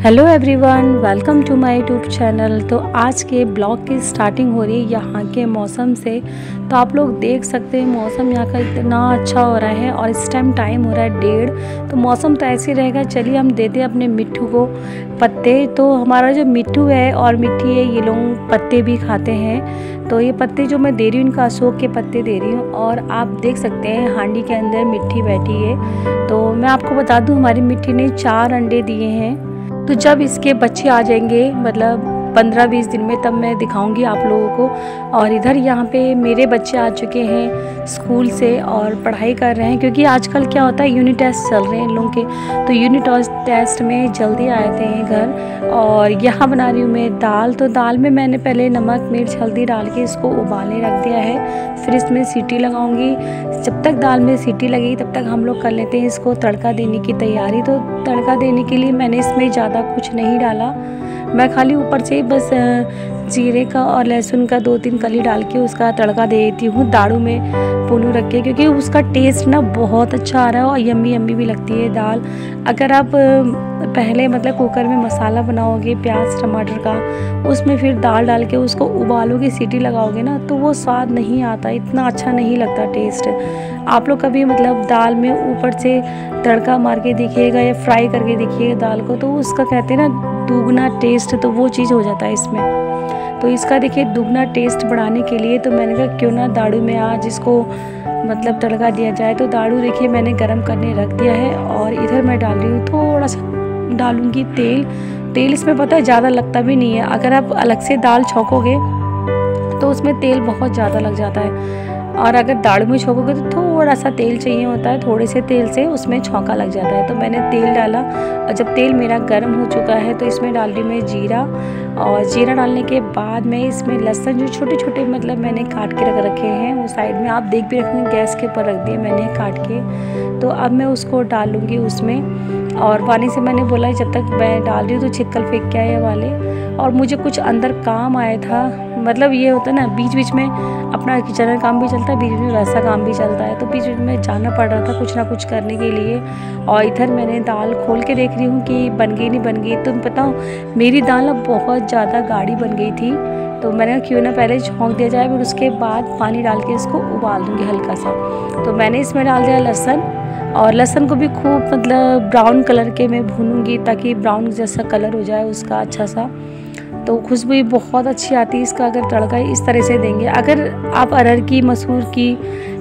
Hello everyone, welcome to my YouTube channel. तो आज के ब्लॉग की स्टार्टिंग हो रही है यहाँ के मौसम से। तो आप लोग देख सकते हैं मौसम यहाँ का इतना अच्छा हो रहा है और इस टाइम हो रहा है 1:30। तो मौसम तो ऐसे ही रहेगा। चलिए हम देते हैं अपने मिट्ठू को पत्ते। तो हमारा जो मिट्ठू है और मिट्टी है, ये लोग पत्ते भी खाते हैं। तो ये पत्ते जो मैं दे रही हूँ, इनका अशोक के पत्ते दे रही हूँ। और आप देख सकते हैं हांडी के अंदर मिट्टी बैठी है। तो मैं आपको बता दूँ, हमारी मिट्टी ने 4 अंडे दिए हैं। तो जब इसके बच्चे आ जाएंगे, मतलब 15-20 दिन में, तब मैं दिखाऊंगी आप लोगों को। और इधर यहाँ पे मेरे बच्चे आ चुके हैं स्कूल से और पढ़ाई कर रहे हैं, क्योंकि आजकल क्या होता है, यूनिट टेस्ट चल रहे हैं इन लोगों के। तो यूनिट टेस्ट में जल्दी आते हैं घर। और यहाँ बना रही हूँ मैं दाल। तो दाल में मैंने पहले नमक मिर्च हल्दी डाल के इसको उबालने रख दिया है। फिर इसमें सीटी लगाऊंगी। जब तक दाल में सीटी लगेगी तब तक हम लोग कर लेते हैं इसको तड़का देने की तैयारी। तो तड़का देने के लिए मैंने इसमें ज़्यादा कुछ नहीं डाला। मैं खाली ऊपर से बस जीरे का और लहसुन का 2-3 कली डाल के उसका तड़का दे देती हूँ दाड़ू में पुनू रख के, क्योंकि उसका टेस्ट ना बहुत अच्छा आ रहा है और यम्मी यम्मी भी लगती है दाल। अगर आप पहले मतलब कुकर में मसाला बनाओगे प्याज टमाटर का, उसमें फिर दाल डाल के उसको उबालोगे, सीटी लगाओगे ना, तो वो स्वाद नहीं आता, इतना अच्छा नहीं लगता टेस्ट। आप लोग कभी मतलब दाल में ऊपर से तड़का मार के देखिएगा या फ्राई करके देखिएगा दाल को, तो उसका कहते हैं ना दुगना टेस्ट, तो वो चीज़ हो जाता है इसमें। तो इसका देखिए दुगना टेस्ट बढ़ाने के लिए तो मैंने कहा क्यों ना दाड़ू में आज इसको मतलब तड़का दिया जाए। तो दाड़ू देखिए मैंने गरम करने रख दिया है। और इधर मैं डाल रही हूँ, थोड़ा सा डालूँगी तेल इसमें पता है ज़्यादा लगता भी नहीं है। अगर आप अलग से दाल छौंकोगे तो उसमें तेल बहुत ज़्यादा लग जाता है, और अगर दाढ़ में छौंकोगे तो थोड़ा सा तेल चाहिए होता है। थोड़े से तेल से उसमें छौंका लग जाता है। तो मैंने तेल डाला और जब तेल मेरा गर्म हो चुका है तो इसमें डाल रही मैं जीरा। और जीरा डालने के बाद मैं इसमें लहसुन जो छोटे छोटे मतलब मैंने काट के रख रखे हैं वो साइड में, आप देख भी रखेंगे, गैस के ऊपर रख दिए मैंने काट के। तो अब मैं उसको डालूँगी उसमें। और पानी से मैंने बोला जब तक मैं डाल रही हूँ तो छिक्कल फेंक के आए वाले। और मुझे कुछ अंदर काम आया था, मतलब ये होता है ना बीच बीच में अपना किचन का काम भी चलता है, बीच में वैसा काम भी चलता है। तो बीच बीच में जाना पड़ रहा था कुछ ना कुछ करने के लिए। और इधर मैंने दाल खोल के देख रही हूँ कि बन गई नहीं बन गई। तो बताऊँ मेरी दाल अब बहुत ज़्यादा गाढ़ी बन गई थी। तो मैंने कहा क्यों ना पहले छौंक दिया जाए, फिर उसके बाद पानी डाल के इसको उबाल दूँगी हल्का सा। तो मैंने इसमें डाल दिया लहसुन। और लहसुन को भी खूब मतलब ब्राउन कलर के मैं भूनूंगी, ताकि ब्राउन जैसा कलर हो जाए उसका अच्छा सा। तो खुशबू भी बहुत अच्छी आती है इसका अगर तड़का इस तरह से देंगे। अगर आप अरहर की मसूर की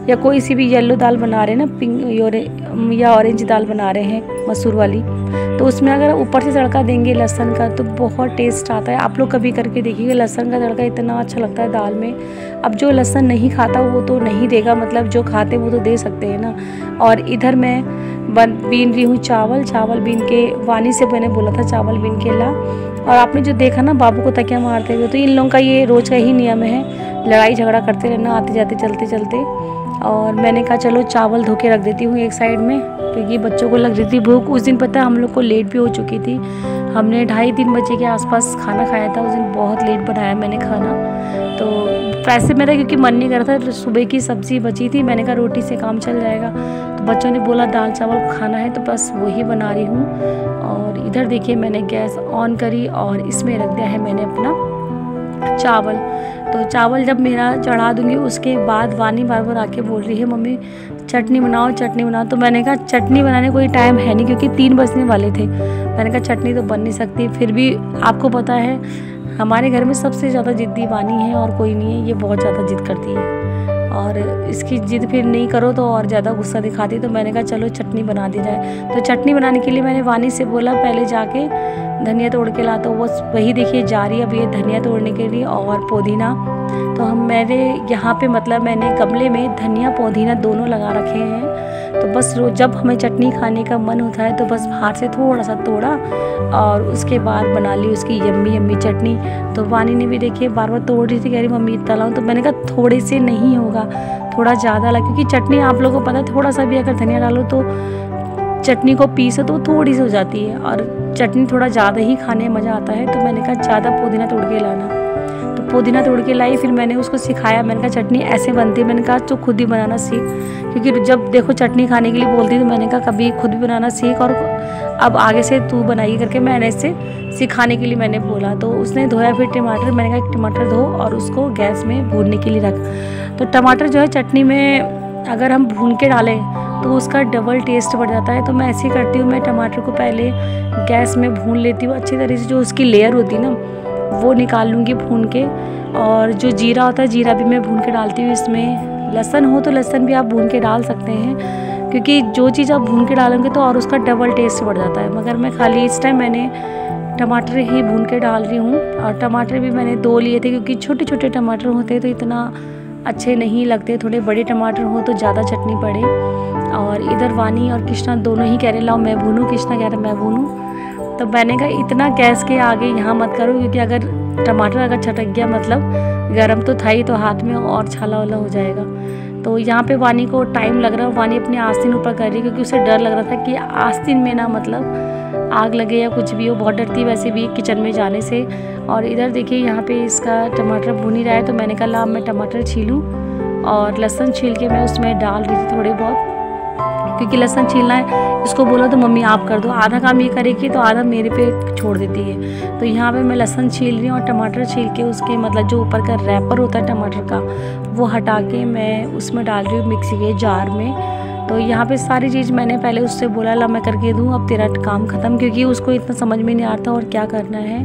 या कोई सी भी येलो दाल बना रहे हैं ना, पिंक या ऑरेंज दाल बना रहे हैं मसूर वाली, तो उसमें अगर ऊपर से तड़का देंगे लहसुन का तो बहुत टेस्ट आता है। आप लोग कभी करके देखिएगा, लहसुन का तड़का इतना अच्छा लगता है दाल में। अब जो लहसुन नहीं खाता वो तो नहीं देगा, मतलब जो खाते वो तो दे सकते हैं ना। और इधर मैं बीन रही हूँ चावल बीन के, वानी से मैंने बोला था चावल बीन के ला। और आपने जो देखा ना बाबू को तकिया मारते हुए, तो इन लोगों का ये रोज़ का ही नियम है, लड़ाई झगड़ा करते रहना आते जाते चलते चलते। और मैंने कहा चलो चावल धो के रख देती हूँ एक साइड में, क्योंकि बच्चों को लग रही थी भूख। उस दिन पता है हम लोग को लेट भी हो चुकी थी, हमने 2:30-3 बजे के आसपास खाना खाया था। उस दिन बहुत लेट बनाया मैंने खाना। तो वैसे मेरा क्योंकि मन नहीं कर रहा था, सुबह की सब्ज़ी बची थी, मैंने कहा रोटी से काम चल जाएगा। तो बच्चों ने बोला दाल चावल खाना है, तो बस वही बना रही हूँ। और इधर देखिए मैंने गैस ऑन करी और इसमें रख दिया है मैंने अपना चावल। तो चावल जब मेरा चढ़ा दूँगी उसके बाद वानी बार बार आके बोल रही है मम्मी चटनी बनाओ चटनी बनाओ। तो मैंने कहा चटनी बनाने कोई टाइम है नहीं, क्योंकि 3 बजने वाले थे। मैंने कहा चटनी तो बन नहीं सकती। फिर भी आपको पता है हमारे घर में सबसे ज़्यादा ज़िद्दी वानी है और कोई नहीं है, ये बहुत ज़्यादा ज़िद करती है। और इसकी ज़िद फिर नहीं करो तो और ज़्यादा गुस्सा दिखाती। तो मैंने कहा चलो चटनी बना दी जाए। तो चटनी बनाने के लिए मैंने वानी से बोला पहले जाके धनिया तोड़ के ला, तो वो वही देखिए जा रही है अब ये धनिया तोड़ने के लिए और पुदीना। तो मेरे यहाँ पे मतलब मैंने गमले में धनिया पुदीना दोनों लगा रखे हैं। तो बस रोज जब हमें चटनी खाने का मन होता है तो बस बाहर से थोड़ा सा तोड़ा और उसके बाद बना ली उसकी यम्मी यम्मी चटनी। तो वानी ने भी देखिए बार बार तोड़ रही थी, कह रही मम्मी इतना लाऊं। तो मैंने कहा थोड़े से नहीं होगा, थोड़ा ज़्यादा ला, क्योंकि चटनी आप लोगों को पता है थोड़ा सा भी अगर धनिया डालो तो चटनी को पीसो तो थोड़ी सी हो जाती है, और चटनी थोड़ा ज़्यादा ही खाने में मज़ा आता है। तो मैंने कहा ज़्यादा पुदीना तोड़ के लाना। तो पुदीना तोड़ के लाई, फिर मैंने उसको सिखाया। मैंने कहा चटनी ऐसे बनती है, मैंने कहा तो खुद ही बनाना सीख, क्योंकि जब देखो चटनी खाने के लिए बोलती तो मैंने कहा कभी खुद भी बनाना सीख और अब आगे से तू बनाइए करके मैंने इससे सिखाने के लिए मैंने बोला। तो उसने धोया फिर टमाटर, मैंने कहा टमाटर धो और उसको गैस में भूनने के लिए रख। तो टमाटर जो है चटनी में अगर हम भून के डालें तो उसका डबल टेस्ट बढ़ जाता है। तो मैं ऐसे ही करती हूँ, मैं टमाटर को पहले गैस में भून लेती हूँ अच्छी तरह से, जो उसकी लेयर होती है ना वो निकाल लूँगी भून के। और जो जीरा होता है जीरा भी मैं भून के डालती हूँ इसमें। लहसुन हो तो लहसुन भी आप भून के डाल सकते हैं, क्योंकि जो चीज़ आप भून के डालेंगे तो और उसका डबल टेस्ट बढ़ जाता है। मगर मैं खाली इस टाइम मैंने टमाटर ही भून के डाल रही हूँ। और टमाटर भी मैंने 2 लिए थे, क्योंकि छोटे छोटे टमाटर होते हैं तो इतना अच्छे नहीं लगते, थोड़े बड़े टमाटर हो तो ज़्यादा चटनी पड़े। और इधर वानी और कृष्णा दोनों ही कह रहे लाओ मैं भूनूँ, कृष्णा कह रहा मैं भूनूँ। तो मैंने कहा इतना गैस के आगे यहाँ मत करो, क्योंकि अगर टमाटर अगर छटक गया मतलब गरम तो था ही, तो हाथ में और छाला वाला हो जाएगा। तो यहाँ पे वानी को टाइम लग रहा है, वानी अपनी आस्तीन ऊपर कर रही है, क्योंकि उसे डर लग रहा था कि आस्तीन में ना मतलब आग लगे या कुछ भी हो। बहुत डरती वैसे भी किचन में जाने से। और इधर देखिए यहाँ पे इसका टमाटर भून ही रहा है, तो मैंने कहा ला मैं टमाटर छीलूँ और लहसुन छील के मैं उसमें डाल रही थी थोड़े बहुत, क्योंकि लहसुन छीलना है। इसको बोला तो मम्मी आप कर दो, आधा काम ये करेगी तो आधा मेरे पे छोड़ देती है। तो यहाँ पे मैं लहसुन छील रही हूँ और टमाटर छील के उसके मतलब जो ऊपर का रैपर होता है टमाटर का वो हटा के मैं उसमें डाल रही हूँ मिक्सी के जार में। तो यहाँ पे सारी चीज़ मैंने पहले उससे बोला ला मैं करके दूँ, अब तेरा काम ख़त्म, क्योंकि उसको इतना समझ में नहीं आता और क्या करना है।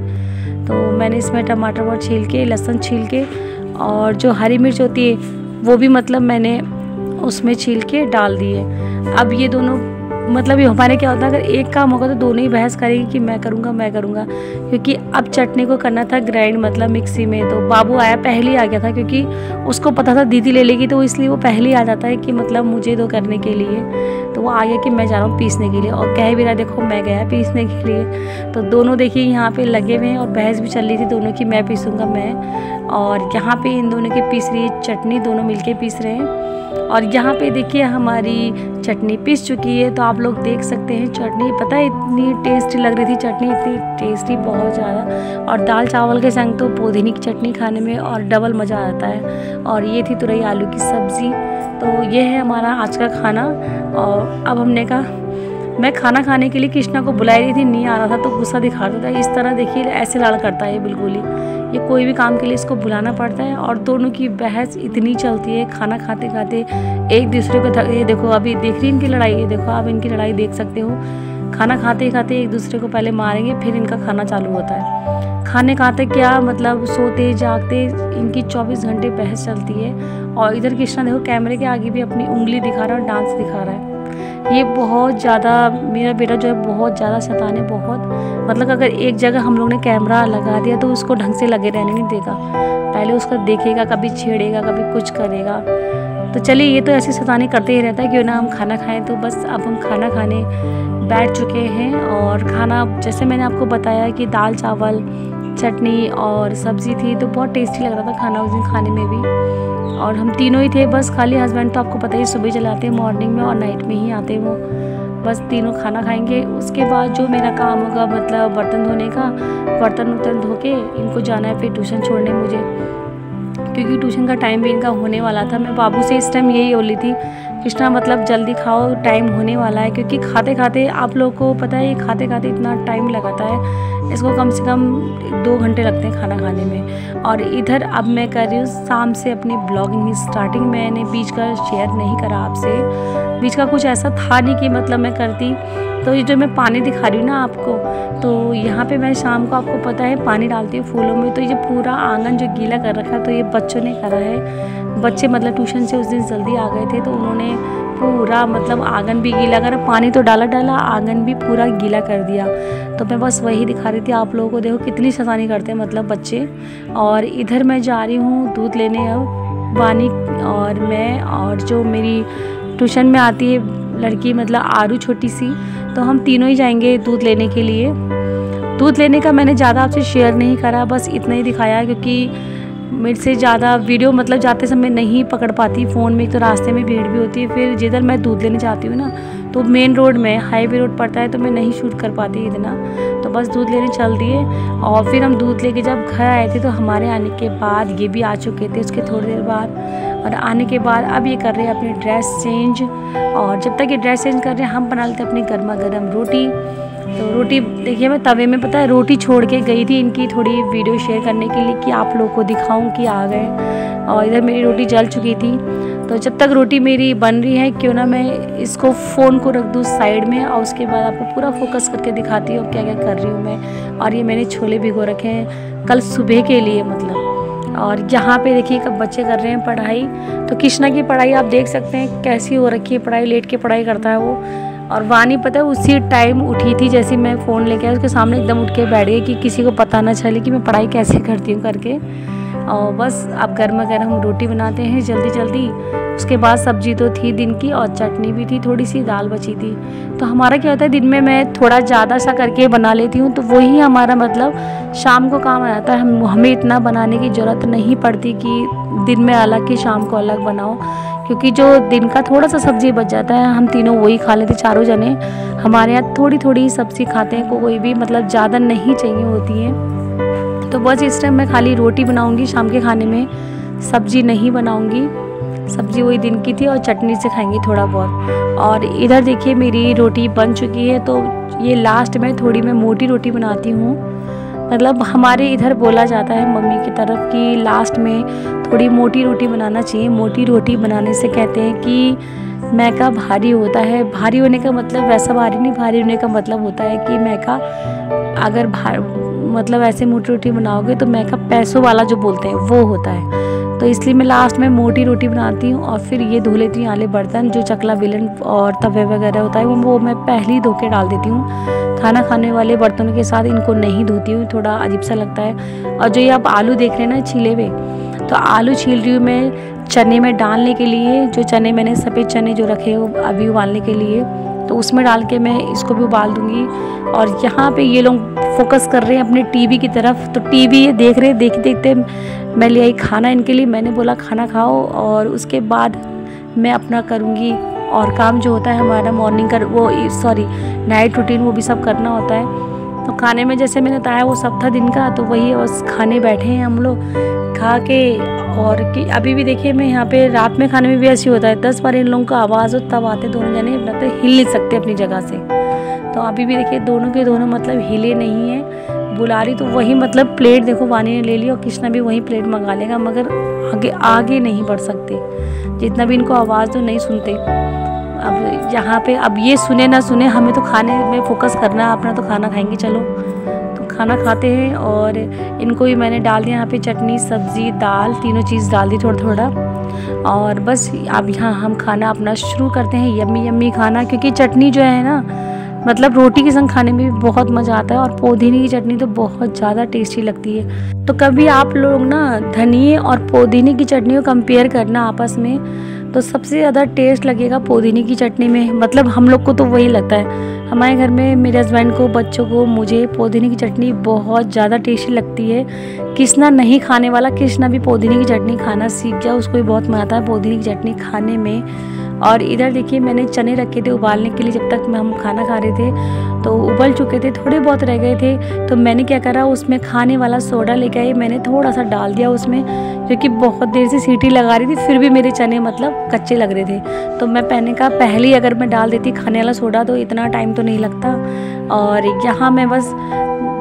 तो मैंने इसमें टमाटर और छील के लहसुन छील के और जो हरी मिर्च होती है वो भी मतलब मैंने उसमें छील के डाल दिए। अब ये दोनों मतलब ये हमारे क्या होता है, अगर एक काम होगा तो दोनों ही बहस करेंगे कि मैं करूँगा, क्योंकि अब चटनी को करना था ग्राइंड मतलब मिक्सी में। तो बाबू आया पहले ही आ गया था, क्योंकि उसको पता था दीदी ले लेगी, तो इसलिए वो पहले ही आ जाता है कि मतलब मुझे दो करने के लिए। तो वो आ गया कि मैं जा रहा हूँ पीसने के लिए, और कह भी रहा देखो मैं गया पीसने के लिए। तो दोनों देखिए यहाँ पे लगे हुए हैं और बहस भी चल रही थी दोनों की, मैं पीसूँगा मैं। और यहाँ पे इन दोनों की पीस रही है चटनी, दोनों मिलके पीस रहे हैं। और यहाँ पे देखिए हमारी चटनी पीस चुकी है, तो आप लोग देख सकते हैं चटनी, पता है इतनी टेस्टी लग रही थी चटनी, इतनी टेस्टी बहुत ज़्यादा। और दाल चावल के संग तो पुदीने की चटनी खाने में और डबल मज़ा आता है। और ये थी तुरई आलू की सब्ज़ी। तो ये है हमारा आज का खाना। और अब हमने कहा मैं खाना खाने के लिए कृष्णा को बुला रही थी, नहीं आ रहा था तो गुस्सा दिखाता था इस तरह। देखिए ऐसे लाड़ करता है बिल्कुल ही, ये कोई भी काम के लिए इसको बुलाना पड़ता है। और दोनों की बहस इतनी चलती है खाना खाते खाते एक दूसरे को ये देखो अभी देख रही इनकी लड़ाई, ये देखो आप इनकी लड़ाई देख सकते हो। खाना खाते खाते एक दूसरे को पहले मारेंगे फिर इनका खाना चालू होता है। खाने खाते क्या मतलब सोते जागते इनकी 24 घंटे बहस चलती है। और इधर कृष्णा देखो कैमरे के आगे भी अपनी उंगली दिखा रहा है और डांस दिखा रहा है। ये बहुत ज़्यादा मेरा बेटा जो है बहुत ज़्यादा शैतान है, बहुत मतलब अगर एक जगह हम लोग ने कैमरा लगा दिया तो उसको ढंग से लगे रहने नहीं देगा, पहले उसका देखेगा, कभी छेड़ेगा, कभी कुछ करेगा। तो चलिए ये तो ऐसी शैतानी करते ही रहता है, क्यों ना हम खाना खाएं। तो बस अब हम खाना खाने बैठ चुके हैं। और खाना जैसे मैंने आपको बताया कि दाल चावल चटनी और सब्ज़ी थी, तो बहुत टेस्टी लग रहा था खाना उस दिन खाने में भी। और हम तीनों ही थे बस, खाली हस्बैंड तो आपको पता ही सुबह चलाते हैं मॉर्निंग में और नाइट में ही आते हैं वो। बस तीनों खाना खाएंगे, उसके बाद जो मेरा काम होगा मतलब बर्तन धोने का, बर्तन वर्तन धो के इनको जाना है फिर ट्यूशन छोड़ने मुझे, क्योंकि ट्यूशन का टाइम भी इनका होने वाला था। मैं बाबू से इस टाइम यही बोली थी कृष्णा मतलब जल्दी खाओ टाइम होने वाला है, क्योंकि खाते खाते आप लोगों को पता है खाते खाते इतना टाइम लगाता है, इसको कम से कम 2 घंटे लगते हैं खाना खाने में। और इधर अब मैं कर रही हूँ शाम से अपनी ब्लॉगिंग स्टार्टिंग। मैंने बीच का शेयर नहीं करा आपसे, बीच का कुछ ऐसा था नहीं कि मतलब मैं करती। तो ये जो मैं पानी दिखा रही हूँ ना आपको, तो यहाँ पे मैं शाम को आपको पता है पानी डालती हूँ फूलों में। तो ये पूरा आंगन जो गीला कर रखा है तो ये बच्चों ने करा है। बच्चे मतलब ट्यूशन से उस दिन जल्दी आ गए थे तो उन्होंने पूरा मतलब आंगन भी गीला करा, पानी तो डाला आंगन भी पूरा गीला कर दिया। तो मैं बस वही दिखा रही थी आप लोगों को, देखो कितनी शैतानी करते हैं मतलब बच्चे। और इधर मैं जा रही हूँ दूध लेने, अब वानी और मैं और जो मेरी ट्यूशन में आती है लड़की मतलब आरू छोटी सी, तो हम तीनों ही जाएंगे दूध लेने के लिए। दूध लेने का मैंने ज़्यादा आपसे शेयर नहीं करा, बस इतना ही दिखाया, क्योंकि मेरे से ज़्यादा वीडियो मतलब जाते समय नहीं पकड़ पाती फ़ोन में, तो रास्ते में भीड़ भी होती है। फिर जिधर मैं दूध लेने जाती हूँ ना तो मेन रोड में हाईवे रोड पड़ता है तो मैं नहीं शूट कर पाती इतना। तो बस दूध लेने चल दिए और फिर हम दूध लेके जब घर आए थे तो हमारे आने के बाद ये भी आ चुके थे उसके थोड़ी देर बाद। और आने के बाद अब ये कर रहे हैं अपनी ड्रेस चेंज, और जब तक ये ड्रेस चेंज कर रहे हैं हम बना लेते अपनी गर्मा गर्म रोटी। तो रोटी देखिए मैं तवे में पता है रोटी छोड़ के गई थी इनकी थोड़ी वीडियो शेयर करने के लिए कि आप लोगों को दिखाऊं कि आ गए। और इधर मेरी रोटी जल चुकी थी। तो जब तक रोटी मेरी बन रही है क्यों ना मैं इसको फ़ोन को रख दूँ साइड में और उसके बाद आपको पूरा फोकस करके दिखाती हूँ क्या क्या कर रही हूँ मैं। और ये मैंने छोले भिगो रखे हैं कल सुबह के लिए मतलब। और यहाँ पे देखिए कब बच्चे कर रहे हैं पढ़ाई। तो कृष्णा की पढ़ाई आप देख सकते हैं कैसी हो रखी है, पढ़ाई लेट के पढ़ाई करता है वो। और वानी पता है उसी टाइम उठी थी जैसे मैं फ़ोन लेके आया उसके सामने एकदम उठ के बैठ गई कि किसी को पता ना चले कि मैं पढ़ाई कैसे करती हूँ करके। और बस अब गर्मा गर्म हम रोटी बनाते हैं जल्दी जल्दी। उसके बाद सब्जी तो थी दिन की और चटनी भी थी, थोड़ी सी दाल बची थी। तो हमारा क्या होता है दिन में मैं थोड़ा ज़्यादा सा करके बना लेती हूँ तो वही हमारा मतलब शाम को काम आ जाता है। हमें इतना बनाने की ज़रूरत नहीं पड़ती कि दिन में अलग कि शाम को अलग बनाओ, क्योंकि जो दिन का थोड़ा सा सब्जी बच जाता है हम तीनों वही खा लेते चारों जने। हमारे यहाँ थोड़ी थोड़ी सब्ज़ी खाते हैं, कोई भी मतलब ज़्यादा नहीं चाहिए होती है। तो बस इस टाइम मैं खाली रोटी बनाऊंगी शाम के खाने में, सब्जी नहीं बनाऊंगी। सब्जी वही दिन की थी और चटनी से खाएंगी थोड़ा बहुत। और इधर देखिए मेरी रोटी बन चुकी है। तो ये लास्ट में थोड़ी मैं मोटी रोटी बनाती हूँ। मतलब हमारे इधर बोला जाता है मम्मी की तरफ कि लास्ट में थोड़ी मोटी रोटी बनाना चाहिए। मोटी रोटी बनाने से कहते हैं कि मैका भारी होता है। भारी होने का मतलब वैसा भारी नहीं, भारी होने का मतलब होता है कि मैका अगर मतलब ऐसे मोटी रोटी बनाओगे तो मैका पैसों वाला जो बोलते हैं वो होता है। तो इसलिए मैं लास्ट में मोटी रोटी बनाती हूँ। और फिर ये धो लेती हूँ आले बर्तन, जो चकला बेलन और तवे वगैरह होता है वो मैं पहले ही धो के डाल देती हूँ। खाना खाने वाले बर्तनों के साथ इनको नहीं धोती हूँ, थोड़ा अजीब सा लगता है। और जो ये आप आलू देख रहे हैं ना छीले हुए, तो आलू छील रही हूँ मैं चने में डालने के लिए। जो चने मैंने सफ़ेद चने जो रखे हो अभी उबालने के लिए, तो उसमें डाल के मैं इसको भी उबाल दूंगी। और यहाँ पे ये लोग फोकस कर रहे हैं अपने टीवी की तरफ। तो टीवी ये देख रहे, देखते देखते मैं ले आई खाना इनके लिए। मैंने बोला खाना खाओ और उसके बाद मैं अपना करूँगी और काम जो होता है हमारा मॉर्निंग का वो नाइट रूटीन वो भी सब करना होता है। तो खाने में जैसे मैंने बताया वो सब था दिन का, तो वही बस खाने बैठे हैं हम लोग खा के। और कि अभी भी देखिए मैं यहाँ पे रात में खाने में भी ऐसी होता है 10 बार इन लोगों का आवाज़ हो तब आते दोनों जने, मतलब हिल नहीं सकते अपनी जगह से। तो अभी भी देखिए दोनों के दोनों मतलब हिले नहीं है। बुला रही तो वही मतलब प्लेट देखो वानी ने ले ली और कृष्णा भी वही प्लेट मंगा लेगा, मगर आगे नहीं बढ़ सकते। जितना भी इनको आवाज़ तो नहीं सुनते। अब यहाँ पे अब ये सुने ना सुने हमें तो खाने में फोकस करना है अपना, तो खाना खाएंगे चलो। तो खाना खाते हैं और इनको भी मैंने डाल दिया यहाँ पे चटनी सब्ज़ी दाल तीनों चीज़ डाल दी थोड़ा थोड़ा। और बस अब यहाँ हम खाना अपना शुरू करते हैं, यम्मी यम्मी खाना। क्योंकि चटनी जो है ना मतलब रोटी के संग खाने में भी बहुत मज़ा आता है और पुदीने की चटनी तो बहुत ज़्यादा टेस्टी लगती है। तो कभी आप लोग ना धनिए और पुदीने की चटनी को कंपेयर करना आपस में, तो सबसे ज़्यादा टेस्ट लगेगा पुदीने की चटनी में। मतलब हम लोग को तो वही लगता है, हमारे घर में मेरे हस्बैंड को बच्चों को मुझे पुदीने की चटनी बहुत ज़्यादा टेस्टी लगती है। कृष्णा नहीं खाने वाला, कृष्णा भी पुदीने की चटनी खाना सीख गया, उसको भी बहुत मज़ा आता है पुदीने की चटनी खाने में। और इधर देखिए मैंने चने रखे थे उबालने के लिए, जब तक हम खाना खा रहे थे तो उबल चुके थे, थोड़े बहुत रह गए थे। तो मैंने क्या करा उसमें खाने वाला सोडा लेके आई, मैंने थोड़ा सा डाल दिया उसमें, क्योंकि बहुत देर से सीटी लगा रही थी फिर भी मेरे चने मतलब कच्चे लग रहे थे। तो मैं पहले ही अगर मैं डाल देती खाने वाला सोडा तो इतना टाइम तो नहीं लगता। और यहाँ मैं बस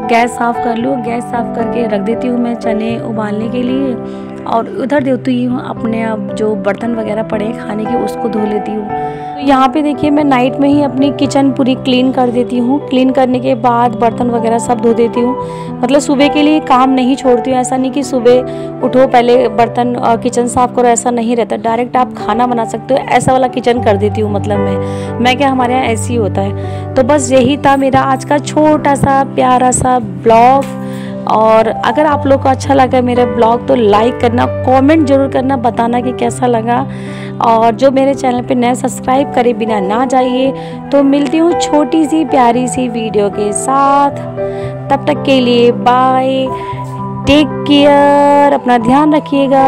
गैस साफ़ कर लूँ, गैस साफ़ करके रख देती हूँ मैं चने उबालने के लिए। और उधर देती हूँ अपने अब जो बर्तन वगैरह पड़े हैं खाने के उसको धो लेती हूँ। तो यहाँ पे देखिए मैं नाइट में ही अपनी किचन पूरी क्लीन कर देती हूँ। क्लीन करने के बाद बर्तन वगैरह सब धो देती हूँ। मतलब सुबह के लिए काम नहीं छोड़ती हूँ। ऐसा नहीं कि सुबह उठो पहले बर्तन और किचन साफ़ करो, ऐसा नहीं रहता। डायरेक्ट आप खाना बना सकते हो, ऐसा वाला किचन कर देती हूँ। मतलब मैं क्या हमारे यहाँ ऐसे ही होता है। तो बस यही था मेरा आज का छोटा सा प्यारा सा ब्लॉग। और अगर आप लोग को अच्छा लगा मेरा ब्लॉग तो लाइक करना, कमेंट जरूर करना, बताना कि कैसा लगा। और जो मेरे चैनल पे नए सब्सक्राइब करे बिना ना जाइए। तो मिलती हूँ छोटी सी प्यारी सी वीडियो के साथ, तब तक के लिए बाय, टेक केयर, अपना ध्यान रखिएगा।